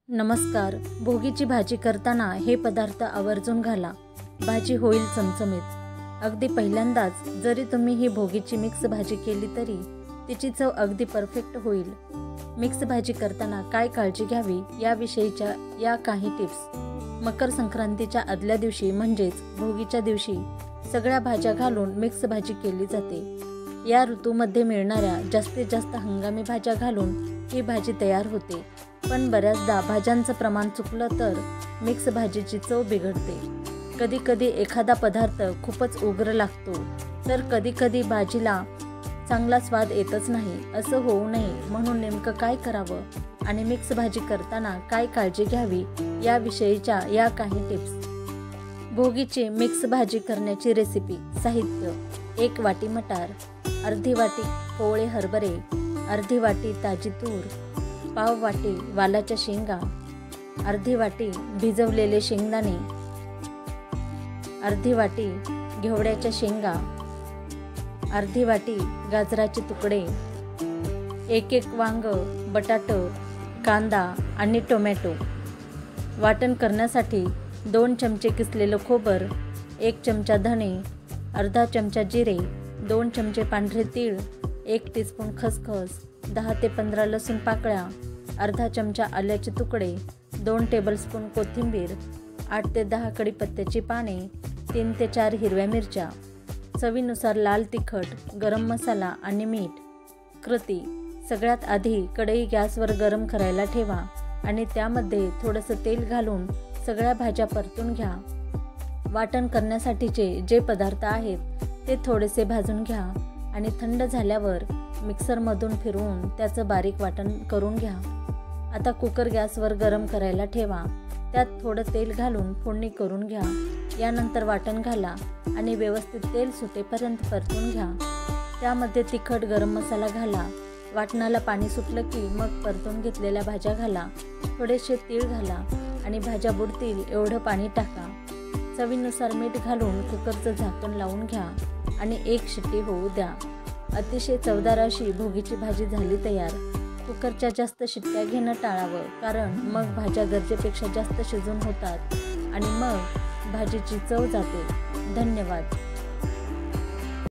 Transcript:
नमस्कार. भोगीची भाजी करताना हे पदार्थ आवर्जून घाला. भाजी होईल चमचमीत. अगदी पहिल्यांदाच जरी तुम्ही ही भोगीची मिक्स भाजी केली तरी तिची चव अगदी परफेक्ट होईल. मिक्स भाजी करताना काय काळजी घ्यावी याविषयीच्या या काही टिप्स. मकर संक्रांतीच्या आदल्या दिवशी म्हणजेच भोगीच्या दिवशी सगळ्या भाज्या घालून मिक्स भाजी केली जाते. या ऋतूमध्ये मिळणाऱ्या जास्तीत जास्त हंगामी भाज्या घालून ही भाजी तयार होते. पण बऱ्याचदा भाज्यांचं प्रमाण चुकलं तर मिक्स भाजीची चव बिघडते. कधी कधी एखादा पदार्थ खूपच उग्र लागतो तर कधी कधी भाजीला चांगला स्वाद येतच नाही. असं होऊ नये म्हणून नेमकं काय करावं आणि मिक्स भाजी करताना काय काळजी घ्यावी याविषयीच्या या काही टिप्स. भोगीची मिक्स भाजी करण्याची रेसिपी. साहित्य: 1 वाटी मटार, अर्धी वाटी कोवळे हरभरे, अर्धी वाटी ताजी तूर, पाव वाटी वालाच्या शेंगा, अर्धी वाटी भिजवलेले शेंगदाणे, अर्धी वाटी घेवड्याच्या शेंगा, अर्धी वाटी गाजराचे तुकडे, 1 वांग, बटाटा, कांदा आणि टोमॅटो. वाटण करण्यासाठी 2 चमचे किसलेलं खोबर, 1 चमचा धणे, अर्धा चमचा जिरे, 2 चमचे पांढरे तीळ, 1 टीस्पून खसखस, 10 ते 15 लसूण पाकळ्या, अर्धा चमचा आल्याचे तुकडे, 2 टेबलस्पून कोथिंबीर, 8 ते 10 कढीपत्त्याची पाने, 3 ते 4 हिरव्या मिरच्या, चवीनुसार लाल तिखट, गरम मसाला आणि मीठ. कृती: सगळ्यात आधी कढई गॅसवर गरम करायला ठेवा आणि त्यामध्ये थोडंसं तेल घालून सगळ्या भाज्या परतून घ्या. वाटण करण्यासाठीचे जे पदार्थ आहेत ते थोडेसे भाजून घ्या आणि थंड झाल्यावर मिक्सरमधून फिरवून त्याचं बारीक वाटण करून घ्या. आता कुकर गॅसवर गरम करायला ठेवा. त्यात थोडं तेल घालून फोडणी करून घ्या. यानंतर वाटण घाला आणि व्यवस्थित तेल सुटेपर्यंत परतून घ्या. त्यामध्ये तिखट, गरम मसाला घाला. वाटणाला पाणी सुटलं की मग परतून घेतलेल्या भाज्या घाला. थोडेसे तीळ घाला आणि भाज्या बुडतील एवढं पाणी टाका. चवीनुसार मीठ घालून कुकरचं झाकण लावून घ्या आणि 1 शिट्टी होऊ द्या. अतिशय चवदार अशी भोगीची भाजी झाली तयार. कुकरच्या जास्त शिट्ट्या घेणं टाळावं, कारण मग भाज्या गरजेपेक्षा जास्त शिजून होतात आणि मग भाजीची चव जाते. धन्यवाद.